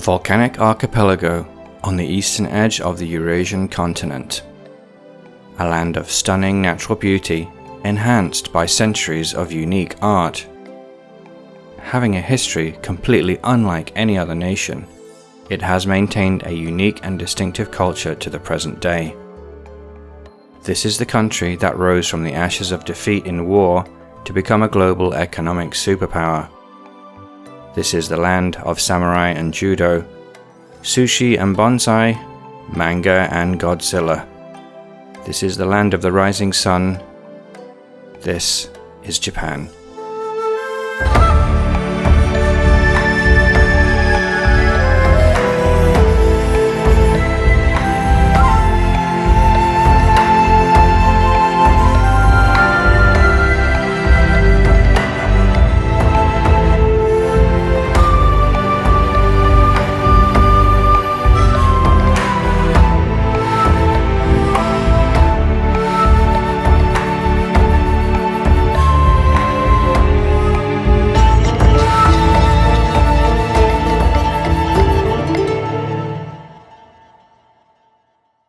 a volcanic archipelago on the eastern edge of the Eurasian continent. A land of stunning natural beauty, enhanced by centuries of unique art. Having a history completely unlike any other nation, it has maintained a unique and distinctive culture to the present day. This is the country that rose from the ashes of defeat in war to become a global economic superpower. This is the land of samurai and judo, sushi and bonsai, manga and Godzilla. This is the land of the rising sun. This is Japan.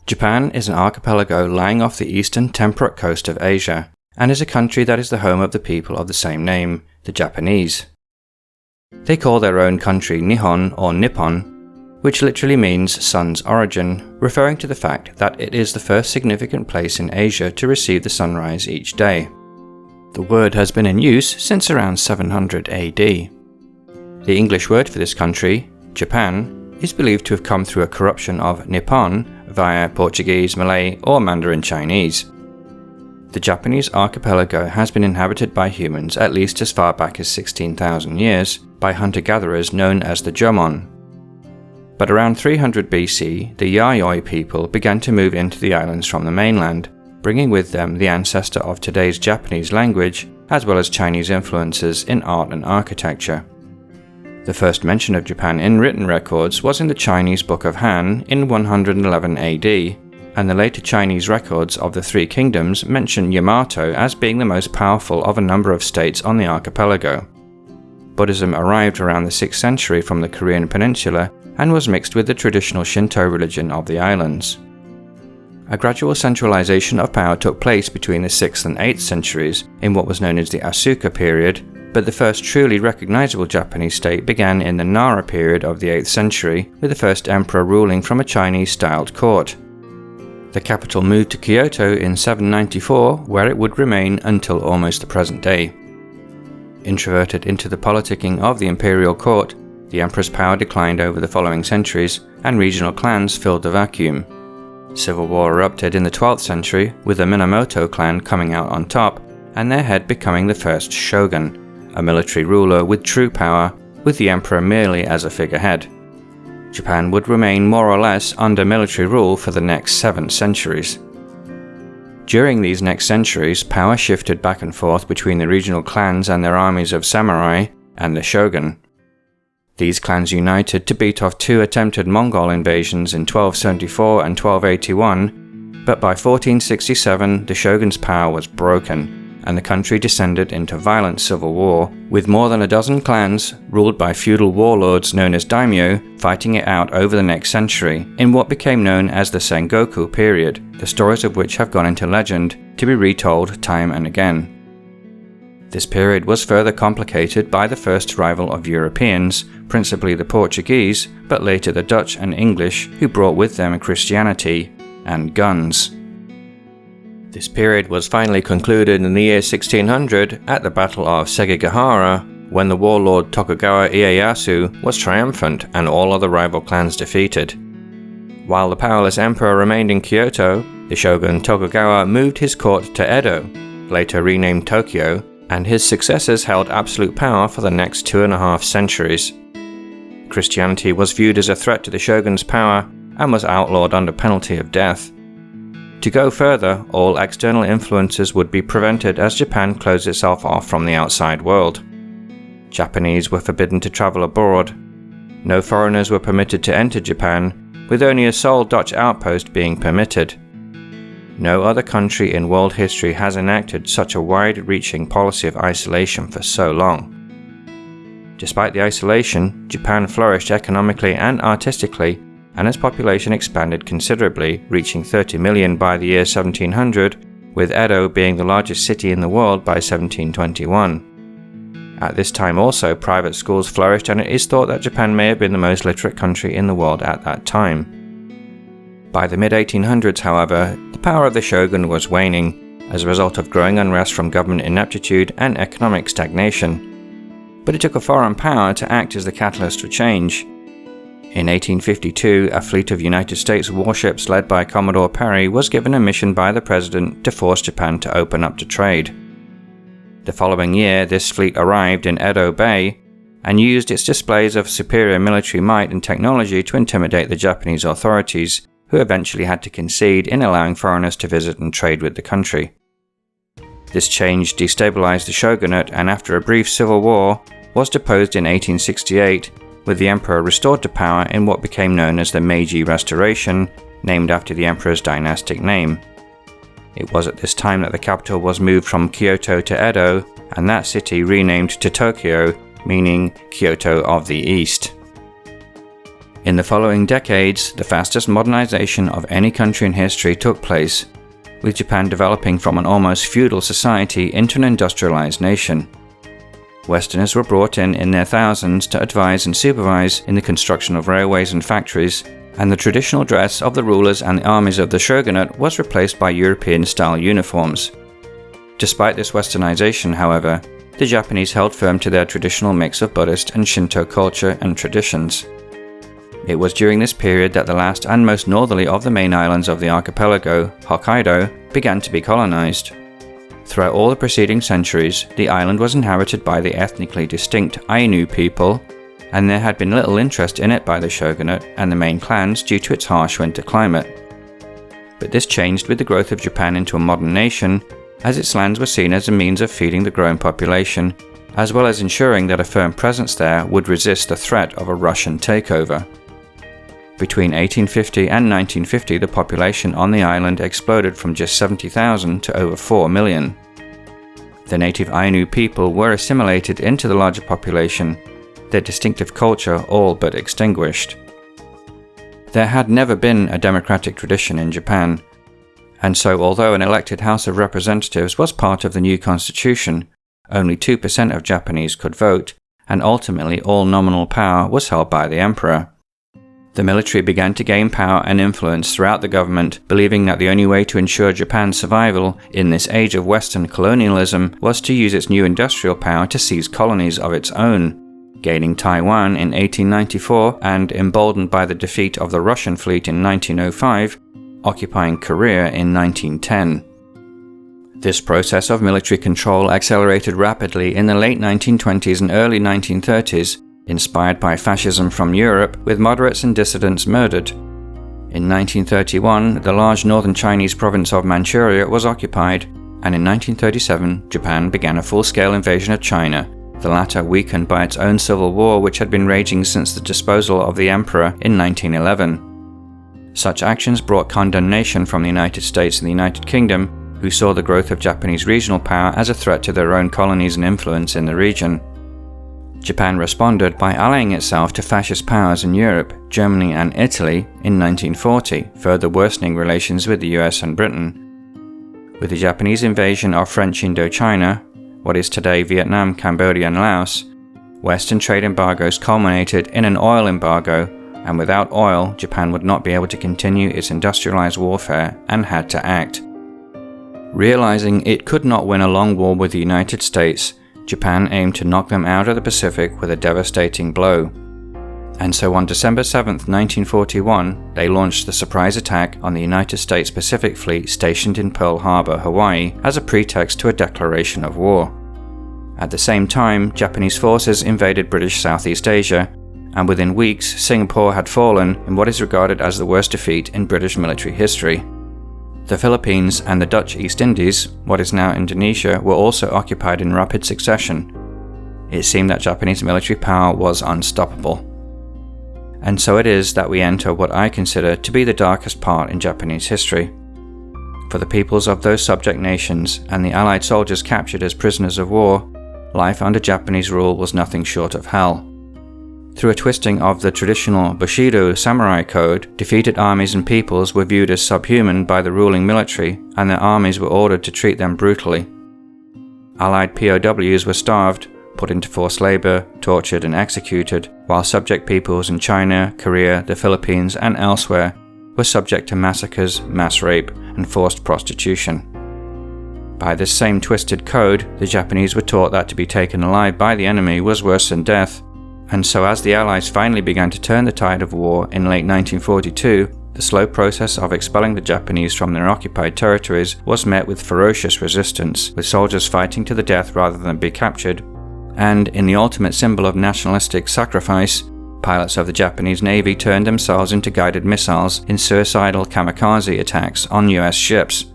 Japan is an archipelago lying off the eastern temperate coast of Asia, and is a country that is the home of the people of the same name, the Japanese. They call their own country Nihon or Nippon, which literally means sun's origin, referring to the fact that it is the first significant place in Asia to receive the sunrise each day. The word has been in use since around 700 AD. The English word for this country, Japan, is believed to have come through a corruption of Nippon via Portuguese, Malay, or Mandarin Chinese. The Japanese archipelago has been inhabited by humans at least as far back as 16,000 years by hunter-gatherers known as the Jomon. But around 300 BC, the Yayoi people began to move into the islands from the mainland, bringing with them the ancestor of today's Japanese language, as well as Chinese influences in art and architecture. The first mention of Japan in written records was in the Chinese Book of Han in 111 AD, and the later Chinese records of the Three Kingdoms mention Yamato as being the most powerful of a number of states on the archipelago. Buddhism arrived around the 6th century from the Korean peninsula and was mixed with the traditional Shinto religion of the islands. A gradual centralization of power took place between the 6th and 8th centuries in what was known as the Asuka Period, but the first truly recognizable Japanese state began in the Nara Period of the 8th century, with the first emperor ruling from a Chinese-styled court. The capital moved to Kyoto in 794, where it would remain until almost the present day. Introverted into the politicking of the imperial court, the emperor's power declined over the following centuries, and regional clans filled the vacuum. Civil war erupted in the 12th century, with the Minamoto clan coming out on top, and their head becoming the first shogun, a military ruler with true power, with the emperor merely as a figurehead. Japan would remain more or less under military rule for the next 7 centuries. During these next centuries, power shifted back and forth between the regional clans and their armies of samurai and the shogun. These clans united to beat off 2 attempted Mongol invasions in 1274 and 1281, but by 1467 the shogun's power was broken, and the country descended into violent civil war, with more than a dozen clans, ruled by feudal warlords known as daimyo, fighting it out over the next century, in what became known as the Sengoku Period, the stories of which have gone into legend, to be retold time and again. This period was further complicated by the first arrival of Europeans, principally the Portuguese, but later the Dutch and English, who brought with them Christianity and guns. This period was finally concluded in the year 1600 at the Battle of Sekigahara, when the warlord Tokugawa Ieyasu was triumphant and all other rival clans defeated. While the powerless emperor remained in Kyoto, the shogun Tokugawa moved his court to Edo, later renamed Tokyo, and his successors held absolute power for the next 2.5 centuries. Christianity was viewed as a threat to the shogun's power and was outlawed under penalty of death. To go further, all external influences would be prevented as Japan closed itself off from the outside world. Japanese were forbidden to travel abroad. No foreigners were permitted to enter Japan, with only a sole Dutch outpost being permitted. No other country in world history has enacted such a wide-reaching policy of isolation for so long. Despite the isolation, Japan flourished economically and artistically, and its population expanded considerably, reaching 30 million by the year 1700, with Edo being the largest city in the world by 1721. At this time also, private schools flourished, and it is thought that Japan may have been the most literate country in the world at that time. By the mid-1800s, however, the power of the shogun was waning, as a result of growing unrest from government ineptitude and economic stagnation. But it took a foreign power to act as the catalyst for change. In 1852, a fleet of United States warships led by Commodore Perry was given a mission by the president to force Japan to open up to trade. The following year, this fleet arrived in Edo Bay and used its displays of superior military might and technology to intimidate the Japanese authorities, who eventually had to concede in allowing foreigners to visit and trade with the country. This change destabilized the shogunate, and after a brief civil war, was deposed in 1868, with the emperor restored to power in what became known as the Meiji Restoration, named after the emperor's dynastic name. It was at this time that the capital was moved from Kyoto to Edo, and that city renamed to Tokyo, meaning Kyoto of the East. In the following decades, the fastest modernization of any country in history took place, with Japan developing from an almost feudal society into an industrialized nation. Westerners were brought in their thousands to advise and supervise in the construction of railways and factories, and the traditional dress of the rulers and the armies of the shogunate was replaced by European-style uniforms. Despite this westernization, however, the Japanese held firm to their traditional mix of Buddhist and Shinto culture and traditions. It was during this period that the last and most northerly of the main islands of the archipelago, Hokkaido, began to be colonized. Throughout all the preceding centuries, the island was inhabited by the ethnically distinct Ainu people, and there had been little interest in it by the shogunate and the main clans due to its harsh winter climate. But this changed with the growth of Japan into a modern nation, as its lands were seen as a means of feeding the growing population, as well as ensuring that a firm presence there would resist the threat of a Russian takeover. Between 1850 and 1950, the population on the island exploded from just 70,000 to over 4 million. The native Ainu people were assimilated into the larger population, their distinctive culture all but extinguished. There had never been a democratic tradition in Japan, and so although an elected House of Representatives was part of the new constitution, only 2% of Japanese could vote, and ultimately all nominal power was held by the emperor. The military began to gain power and influence throughout the government, believing that the only way to ensure Japan's survival in this age of Western colonialism was to use its new industrial power to seize colonies of its own, gaining Taiwan in 1894 and, emboldened by the defeat of the Russian fleet in 1905, occupying Korea in 1910. This process of military control accelerated rapidly in the late 1920s and early 1930s, inspired by fascism from Europe, with moderates and dissidents murdered. In 1931, the large northern Chinese province of Manchuria was occupied, and in 1937, Japan began a full-scale invasion of China, the latter weakened by its own civil war which had been raging since the disposal of the emperor in 1911. Such actions brought condemnation from the United States and the United Kingdom, who saw the growth of Japanese regional power as a threat to their own colonies and influence in the region. Japan responded by allying itself to fascist powers in Europe, Germany and Italy in 1940, further worsening relations with the US and Britain. With the Japanese invasion of French Indochina, what is today Vietnam, Cambodia and Laos, Western trade embargoes culminated in an oil embargo, and without oil, Japan would not be able to continue its industrialized warfare and had to act. Realizing it could not win a long war with the United States, Japan aimed to knock them out of the Pacific with a devastating blow. And so on December 7, 1941, they launched the surprise attack on the United States Pacific Fleet stationed in Pearl Harbor, Hawaii, as a pretext to a declaration of war. At the same time, Japanese forces invaded British Southeast Asia, and within weeks, Singapore had fallen in what is regarded as the worst defeat in British military history. The Philippines and the Dutch East Indies, what is now Indonesia, were also occupied in rapid succession. It seemed that Japanese military power was unstoppable. And so it is that we enter what I consider to be the darkest part in Japanese history. For the peoples of those subject nations and the Allied soldiers captured as prisoners of war, life under Japanese rule was nothing short of hell. Through a twisting of the traditional Bushido samurai code, defeated armies and peoples were viewed as subhuman by the ruling military, and their armies were ordered to treat them brutally. Allied POWs were starved, put into forced labor, tortured and executed, while subject peoples in China, Korea, the Philippines and elsewhere were subject to massacres, mass rape and forced prostitution. By this same twisted code, the Japanese were taught that to be taken alive by the enemy was worse than death, and so as the Allies finally began to turn the tide of war in late 1942, the slow process of expelling the Japanese from their occupied territories was met with ferocious resistance, with soldiers fighting to the death rather than be captured, and in the ultimate symbol of nationalistic sacrifice, pilots of the Japanese Navy turned themselves into guided missiles in suicidal kamikaze attacks on US ships.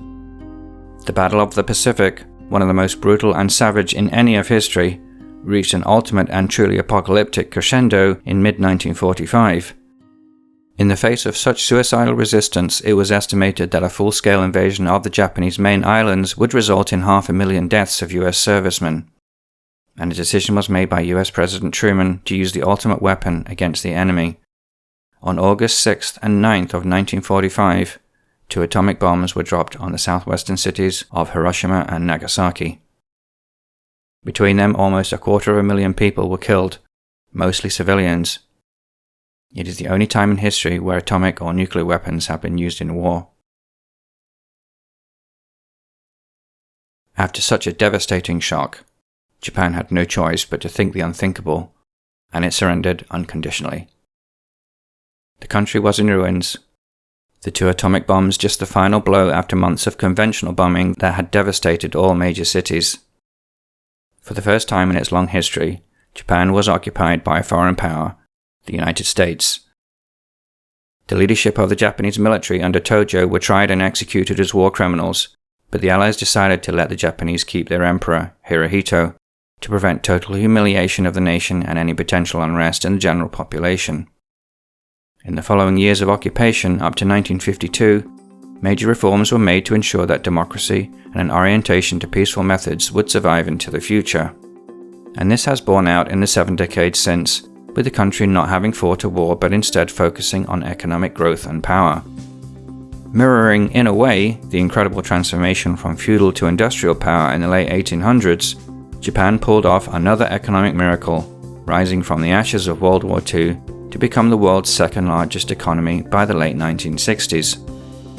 The Battle of the Pacific, one of the most brutal and savage in any of history, reached an ultimate and truly apocalyptic crescendo in mid-1945. In the face of such suicidal resistance, it was estimated that a full-scale invasion of the Japanese main islands would result in 500,000 deaths of US servicemen. And a decision was made by US President Truman to use the ultimate weapon against the enemy. On August 6th and 9th of 1945, 2 atomic bombs were dropped on the southwestern cities of Hiroshima and Nagasaki. Between them, almost 250,000 people were killed, mostly civilians. It is the only time in history where atomic or nuclear weapons have been used in war. After such a devastating shock, Japan had no choice but to think the unthinkable, and it surrendered unconditionally. The country was in ruins. The 2 atomic bombs just the final blow after months of conventional bombing that had devastated all major cities. For the first time in its long history, Japan was occupied by a foreign power, the United States. The leadership of the Japanese military under Tojo were tried and executed as war criminals, but the Allies decided to let the Japanese keep their emperor, Hirohito, to prevent total humiliation of the nation and any potential unrest in the general population. In the following years of occupation, up to 1952, major reforms were made to ensure that democracy and an orientation to peaceful methods would survive into the future. And this has borne out in the 7 decades since, with the country not having fought a war but instead focusing on economic growth and power. Mirroring, in a way, the incredible transformation from feudal to industrial power in the late 1800s, Japan pulled off another economic miracle, rising from the ashes of World War II to become the world's second largest economy by the late 1960s.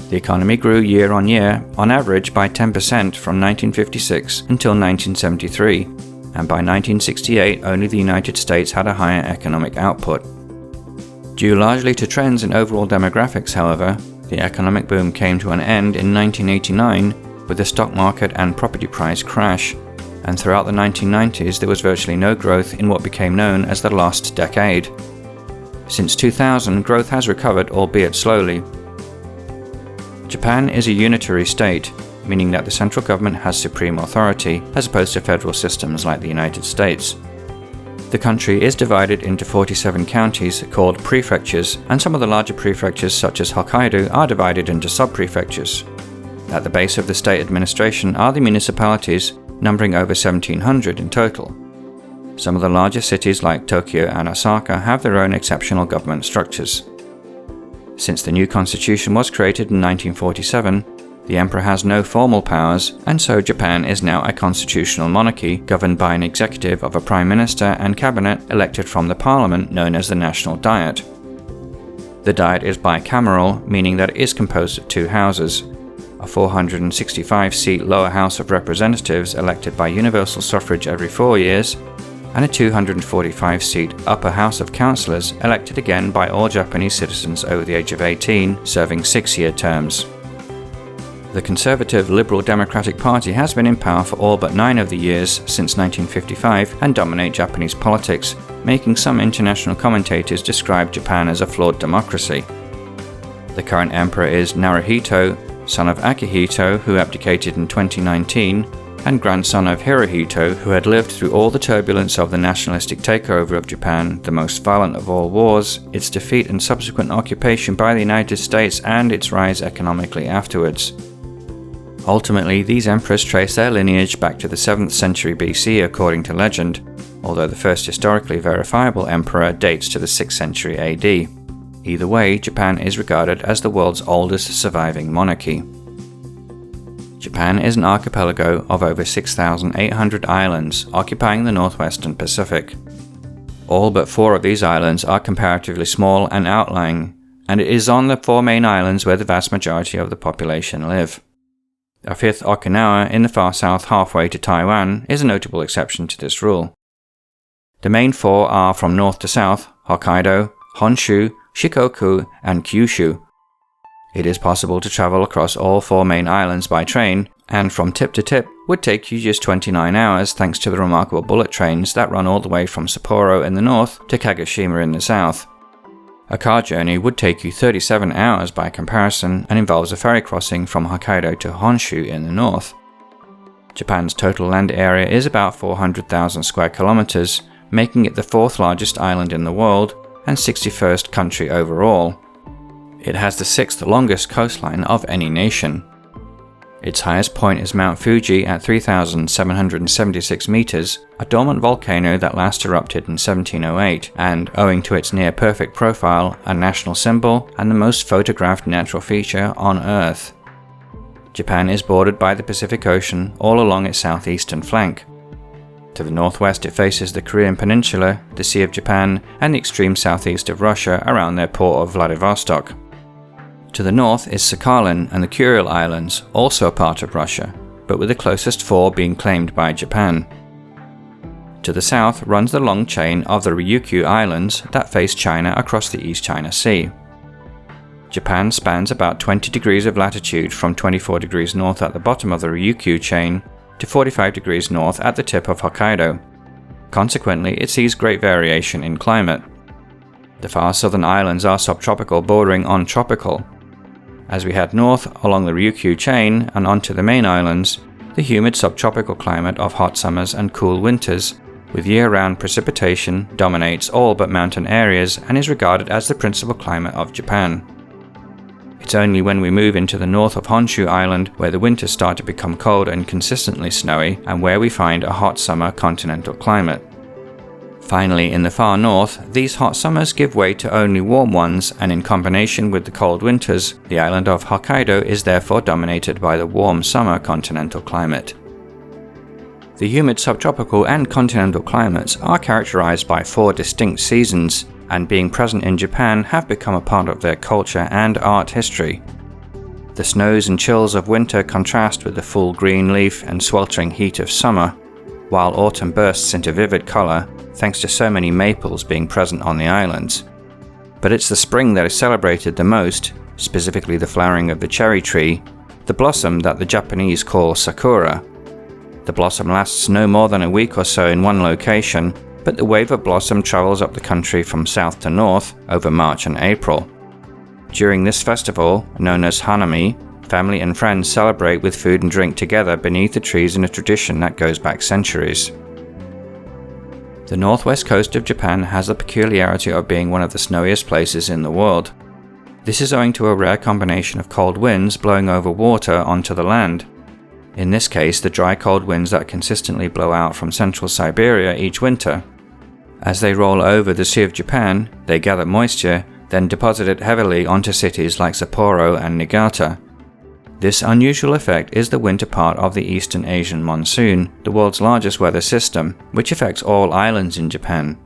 The economy grew year on year, on average by 10% from 1956 until 1973, and by 1968 only the United States had a higher economic output. Due largely to trends in overall demographics, however, the economic boom came to an end in 1989 with the stock market and property price crash, and throughout the 1990s there was virtually no growth in what became known as the lost decade. Since 2000, growth has recovered, albeit slowly. Japan is a unitary state, meaning that the central government has supreme authority, as opposed to federal systems like the United States. The country is divided into 47 counties called prefectures, and some of the larger prefectures such as Hokkaido are divided into sub-prefectures. At the base of the state administration are the municipalities, numbering over 1,700 in total. Some of the larger cities like Tokyo and Osaka have their own exceptional government structures. Since the new constitution was created in 1947, the emperor has no formal powers, and so Japan is now a constitutional monarchy governed by an executive of a prime minister and cabinet elected from the parliament known as the National Diet. The Diet is bicameral, meaning that it is composed of 2 houses, a 465-seat lower house of representatives elected by universal suffrage every 4 years, and a 245-seat upper house of councillors elected again by all Japanese citizens over the age of 18, serving 6-year terms. The conservative Liberal Democratic Party has been in power for all but 9 of the years since 1955 and dominate Japanese politics, making some international commentators describe Japan as a flawed democracy. The current emperor is Naruhito, son of Akihito, who abdicated in 2019, and grandson of Hirohito, who had lived through all the turbulence of the nationalistic takeover of Japan, the most violent of all wars, its defeat and subsequent occupation by the United States, and its rise economically afterwards. Ultimately, these emperors trace their lineage back to the 7th century BC according to legend, although the first historically verifiable emperor dates to the 6th century AD. Either way, Japan is regarded as the world's oldest surviving monarchy. Japan is an archipelago of over 6,800 islands occupying the northwestern Pacific. All but 4 of these islands are comparatively small and outlying, and it is on the 4 main islands where the vast majority of the population live. A 5th Okinawa in the far south halfway to Taiwan is a notable exception to this rule. The main 4 are from north to south: Hokkaido, Honshu, Shikoku, and Kyushu. It is possible to travel across all 4 main islands by train, and from tip to tip would take you just 29 hours thanks to the remarkable bullet trains that run all the way from Sapporo in the north to Kagoshima in the south. A car journey would take you 37 hours by comparison and involves a ferry crossing from Hokkaido to Honshu in the north. Japan's total land area is about 400,000 square kilometers, making it the 4th largest island in the world and 61st country overall. It has the 6th longest coastline of any nation. Its highest point is Mount Fuji at 3,776 meters, a dormant volcano that last erupted in 1708 and, owing to its near-perfect profile, a national symbol and the most photographed natural feature on Earth. Japan is bordered by the Pacific Ocean all along its southeastern flank. To the northwest it faces the Korean Peninsula, the Sea of Japan, and the extreme southeast of Russia around their port of Vladivostok. To the north is Sakhalin and the Kuril Islands, also a part of Russia, but with the closest 4 being claimed by Japan. To the south runs the long chain of the Ryukyu Islands that face China across the East China Sea. Japan spans about 20 degrees of latitude from 24 degrees north at the bottom of the Ryukyu chain to 45 degrees north at the tip of Hokkaido. Consequently, it sees great variation in climate. The far southern islands are subtropical bordering on tropical. As we head north along the Ryukyu chain and onto the main islands, the humid subtropical climate of hot summers and cool winters, with year-round precipitation, dominates all but mountain areas and is regarded as the principal climate of Japan. It's only when we move into the north of Honshu Island where the winters start to become cold and consistently snowy, and where we find a hot summer continental climate. Finally, in the far north, these hot summers give way to only warm ones, and in combination with the cold winters, the island of Hokkaido is therefore dominated by the warm summer continental climate. The humid subtropical and continental climates are characterized by 4 distinct seasons, and being present in Japan have become a part of their culture and art history. The snows and chills of winter contrast with the full green leaf and sweltering heat of summer, while autumn bursts into vivid color thanks to so many maples being present on the islands. But it's the spring that is celebrated the most, specifically the flowering of the cherry tree, the blossom that the Japanese call sakura. The blossom lasts no more than a week or so in one location, but the wave of blossom travels up the country from south to north over March and April. During this festival, known as Hanami, family and friends celebrate with food and drink together beneath the trees in a tradition that goes back centuries. The northwest coast of Japan has the peculiarity of being one of the snowiest places in the world. This is owing to a rare combination of cold winds blowing over water onto the land. In this case, the dry cold winds that consistently blow out from central Siberia each winter. As they roll over the Sea of Japan, they gather moisture, then deposit it heavily onto cities like Sapporo and Niigata. This unusual effect is the winter part of the Eastern Asian monsoon, the world's largest weather system, which affects all islands in Japan.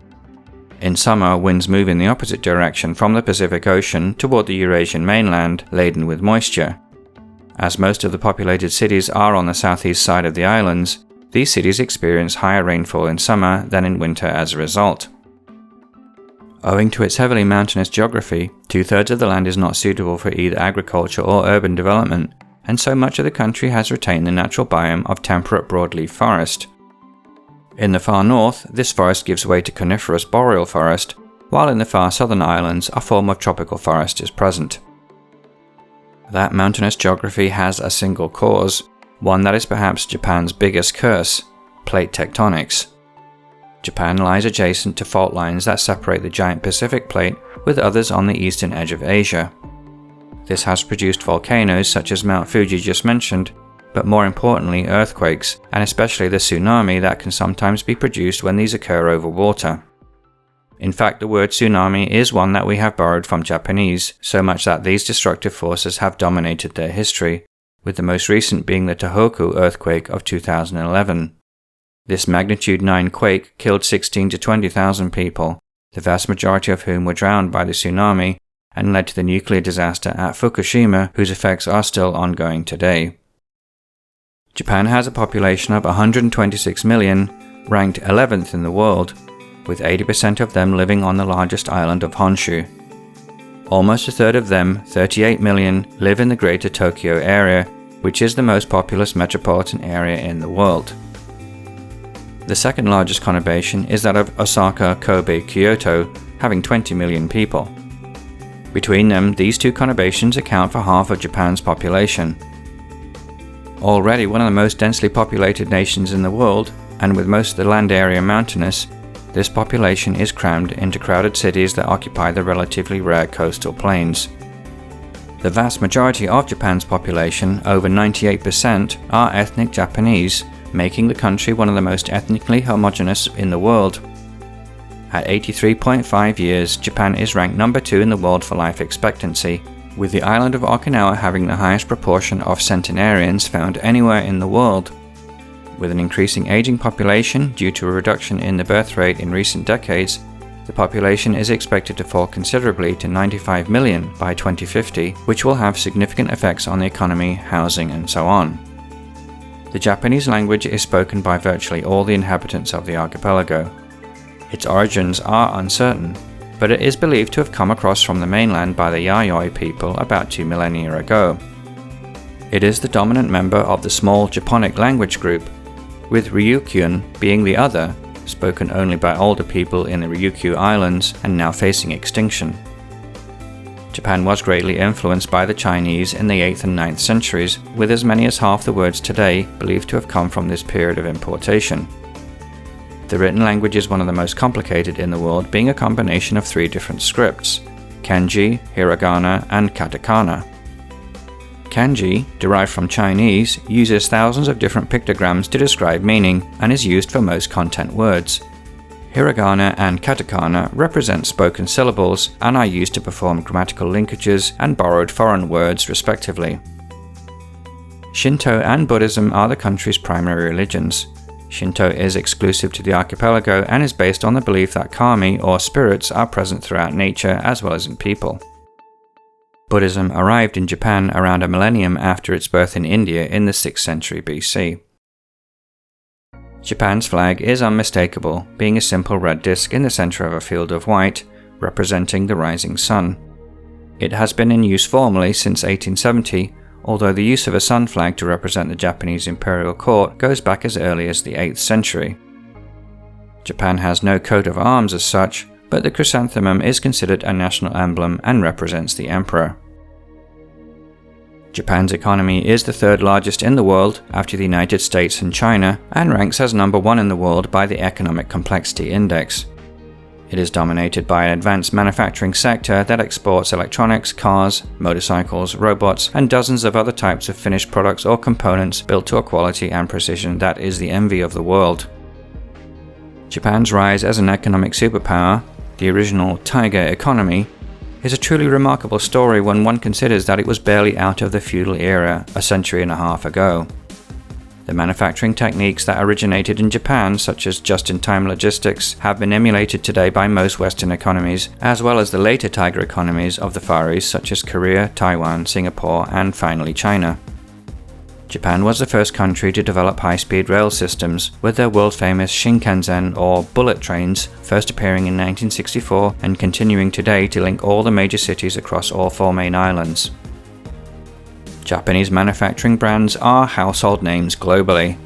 In summer, winds move in the opposite direction from the Pacific Ocean toward the Eurasian mainland, laden with moisture. As most of the populated cities are on the southeast side of the islands, these cities experience higher rainfall in summer than in winter as a result. Owing to its heavily mountainous geography, 2/3 of the land is not suitable for either agriculture or urban development, and so much of the country has retained the natural biome of temperate broadleaf forest. In the far north, this forest gives way to coniferous boreal forest, while in the far southern islands a form of tropical forest is present. That mountainous geography has a single cause, one that is perhaps Japan's biggest curse: plate tectonics. Japan lies adjacent to fault lines that separate the giant Pacific plate with others on the eastern edge of Asia. This has produced volcanoes such as Mount Fuji just mentioned, but more importantly earthquakes, and especially the tsunami that can sometimes be produced when these occur over water. In fact, the word tsunami is one that we have borrowed from Japanese, so much that these destructive forces have dominated their history, with the most recent being the Tohoku earthquake of 2011. This magnitude 9 quake killed 16 to 20,000 people, the vast majority of whom were drowned by the tsunami, and led to the nuclear disaster at Fukushima, whose effects are still ongoing today. Japan has a population of 126 million, ranked 11th in the world, with 80% of them living on the largest island of Honshu. Almost a third of them, 38 million, live in the Greater Tokyo area, which is the most populous metropolitan area in the world. The second largest conurbation is that of Osaka, Kobe, Kyoto, having 20 million people. Between them, these two conurbations account for half of Japan's population. Already one of the most densely populated nations in the world, and with most of the land area mountainous, this population is crammed into crowded cities that occupy the relatively rare coastal plains. The vast majority of Japan's population, over 98%, are ethnic Japanese, making the country one of the most ethnically homogeneous in the world. At 83.5 years, Japan is ranked number 2 in the world for life expectancy, with the island of Okinawa having the highest proportion of centenarians found anywhere in the world. With an increasing aging population due to a reduction in the birth rate in recent decades, the population is expected to fall considerably to 95 million by 2050, which will have significant effects on the economy, housing, and so on. The Japanese language is spoken by virtually all the inhabitants of the archipelago. Its origins are uncertain, but it is believed to have come across from the mainland by the Yayoi people about 2 millennia ago. It is the dominant member of the small Japonic language group, with Ryukyuan being the other, spoken only by older people in the Ryukyu Islands and now facing extinction. Japan was greatly influenced by the Chinese in the 8th and 9th centuries, with as many as half the words today believed to have come from this period of importation. The written language is one of the most complicated in the world, being a combination of 3 different scripts: kanji, hiragana, and katakana. Kanji, derived from Chinese, uses thousands of different pictograms to describe meaning and is used for most content words. Hiragana and katakana represent spoken syllables and are used to perform grammatical linkages and borrowed foreign words, respectively. Shinto and Buddhism are the country's primary religions. Shinto is exclusive to the archipelago and is based on the belief that kami, or spirits, are present throughout nature as well as in people. Buddhism arrived in Japan around a millennium after its birth in India in the 6th century BC. Japan's flag is unmistakable, being a simple red disc in the center of a field of white, representing the rising sun. It has been in use formally since 1870, although the use of a sun flag to represent the Japanese imperial court goes back as early as the 8th century. Japan has no coat of arms as such, but the chrysanthemum is considered a national emblem and represents the emperor. Japan's economy is the 3rd largest in the world after the United States and China, and ranks as number 1 in the world by the Economic Complexity Index. It is dominated by an advanced manufacturing sector that exports electronics, cars, motorcycles, robots, and dozens of other types of finished products or components built to a quality and precision that is the envy of the world. Japan's rise as an economic superpower, the original tiger economy, is a truly remarkable story when one considers that it was barely out of the feudal era a century and a half ago. The manufacturing techniques that originated in Japan, such as just-in-time logistics, have been emulated today by most Western economies, as well as the later tiger economies of the Far East such as Korea, Taiwan, Singapore, and finally China. Japan was the first country to develop high-speed rail systems, with their world-famous Shinkansen or bullet trains first appearing in 1964 and continuing today to link all the major cities across all 4 main islands. Japanese manufacturing brands are household names globally.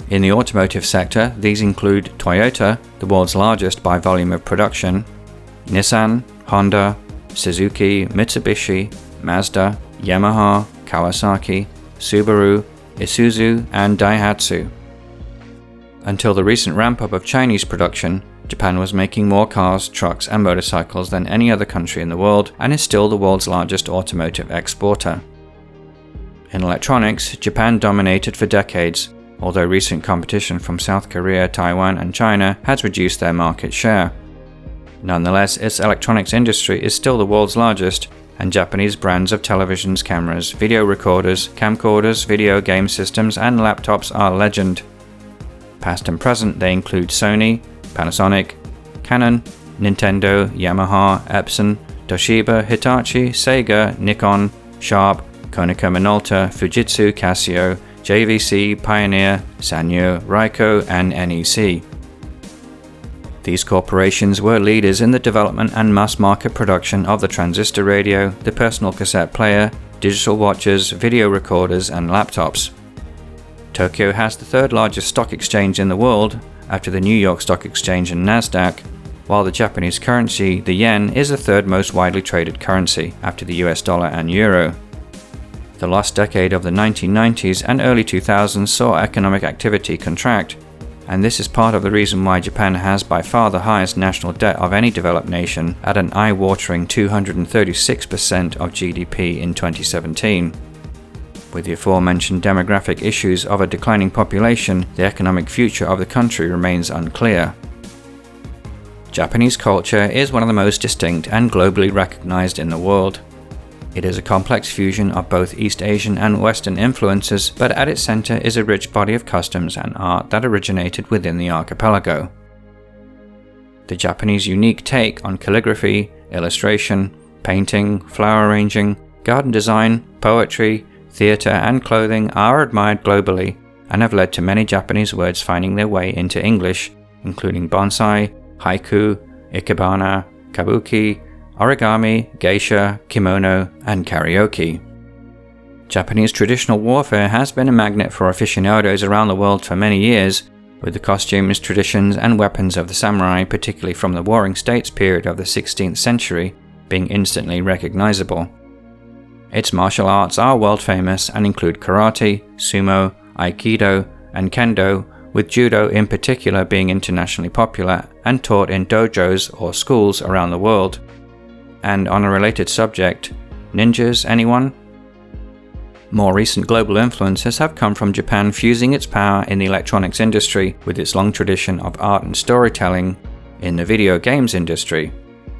In the automotive sector, these include Toyota, the world's largest by volume of production, Nissan, Honda, Suzuki, Mitsubishi, Mazda, Yamaha, Kawasaki, Subaru, Isuzu, and Daihatsu. Until the recent ramp-up of Chinese production, Japan was making more cars, trucks, and motorcycles than any other country in the world, and is still the world's largest automotive exporter. In electronics, Japan dominated for decades, although recent competition from South Korea, Taiwan, and China has reduced their market share. Nonetheless, its electronics industry is still the world's largest, and Japanese brands of televisions, cameras, video recorders, camcorders, video game systems, and laptops are legend. Past and present, they include Sony, Panasonic, Canon, Nintendo, Yamaha, Epson, Toshiba, Hitachi, Sega, Nikon, Sharp, Konica Minolta, Fujitsu, Casio, JVC, Pioneer, Sanyo, Raiko, and NEC. These corporations were leaders in the development and mass market production of the transistor radio, the personal cassette player, digital watches, video recorders, and laptops. Tokyo has the third largest stock exchange in the world, after the New York Stock Exchange and Nasdaq, while the Japanese currency, the yen, is the third most widely traded currency, after the US dollar and euro. The last decade of the 1990s and early 2000s saw economic activity contract, and this is part of the reason why Japan has by far the highest national debt of any developed nation at an eye-watering 236% of GDP in 2017. With the aforementioned demographic issues of a declining population, the economic future of the country remains unclear. Japanese culture is one of the most distinct and globally recognized in the world. It is a complex fusion of both East Asian and Western influences, but at its center is a rich body of customs and art that originated within the archipelago. The Japanese unique take on calligraphy, illustration, painting, flower arranging, garden design, poetry, theater, and clothing are admired globally and have led to many Japanese words finding their way into English, including bonsai, haiku, ikebana, kabuki, origami, geisha, kimono, and karaoke. Japanese traditional warfare has been a magnet for aficionados around the world for many years, with the costumes, traditions, and weapons of the samurai, particularly from the Warring States period of the 16th century, being instantly recognizable. Its martial arts are world famous and include karate, sumo, aikido, and kendo, with judo in particular being internationally popular and taught in dojos or schools around the world. And on a related subject, ninjas, anyone? More recent global influences have come from Japan fusing its power in the electronics industry with its long tradition of art and storytelling in the video games industry,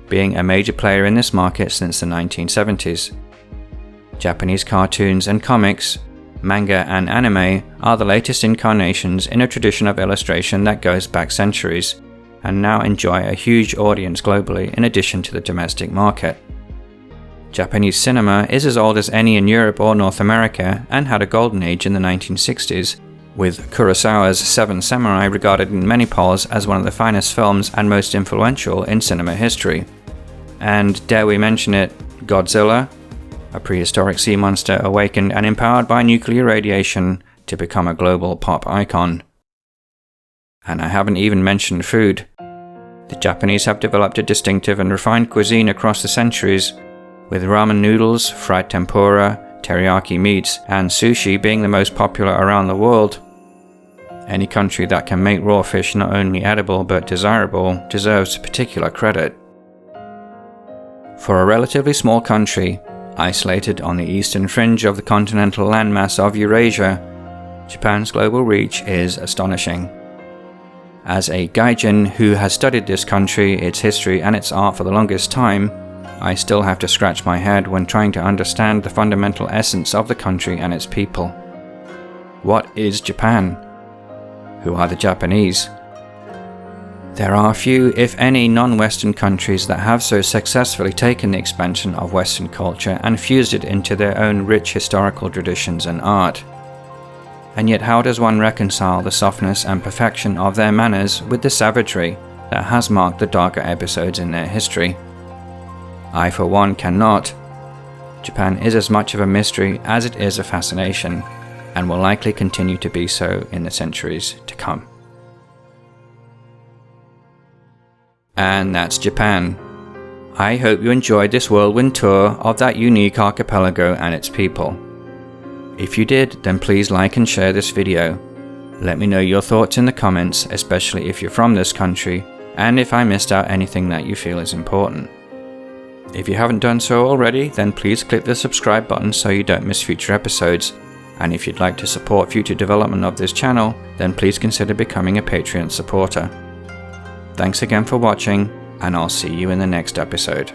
being a major player in this market since the 1970s. Japanese cartoons and comics, manga and anime are the latest incarnations in a tradition of illustration that goes back centuries, and now enjoy a huge audience globally in addition to the domestic market. Japanese cinema is as old as any in Europe or North America and had a golden age in the 1960s, with Kurosawa's Seven Samurai regarded in many polls as one of the finest films and most influential in cinema history. And dare we mention it, Godzilla, a prehistoric sea monster awakened and empowered by nuclear radiation to become a global pop icon. And I haven't even mentioned food. The Japanese have developed a distinctive and refined cuisine across the centuries, with ramen noodles, fried tempura, teriyaki meats, and sushi being the most popular around the world. Any country that can make raw fish not only edible but desirable deserves particular credit. For a relatively small country, isolated on the eastern fringe of the continental landmass of Eurasia, Japan's global reach is astonishing. As a gaijin who has studied this country, its history, and its art for the longest time, I still have to scratch my head when trying to understand the fundamental essence of the country and its people. What is Japan? Who are the Japanese? There are few, if any, non-Western countries that have so successfully taken the expansion of Western culture and fused it into their own rich historical traditions and art. And yet how does one reconcile the softness and perfection of their manners with the savagery that has marked the darker episodes in their history? I, for one, cannot. Japan is as much of a mystery as it is a fascination, and will likely continue to be so in the centuries to come. And that's Japan. I hope you enjoyed this whirlwind tour of that unique archipelago and its people. If you did, then please like and share this video. Let me know your thoughts in the comments, especially if you're from this country, and if I missed out anything that you feel is important. If you haven't done so already, then please click the subscribe button so you don't miss future episodes. And if you'd like to support future development of this channel, then please consider becoming a Patreon supporter. Thanks again for watching, and I'll see you in the next episode.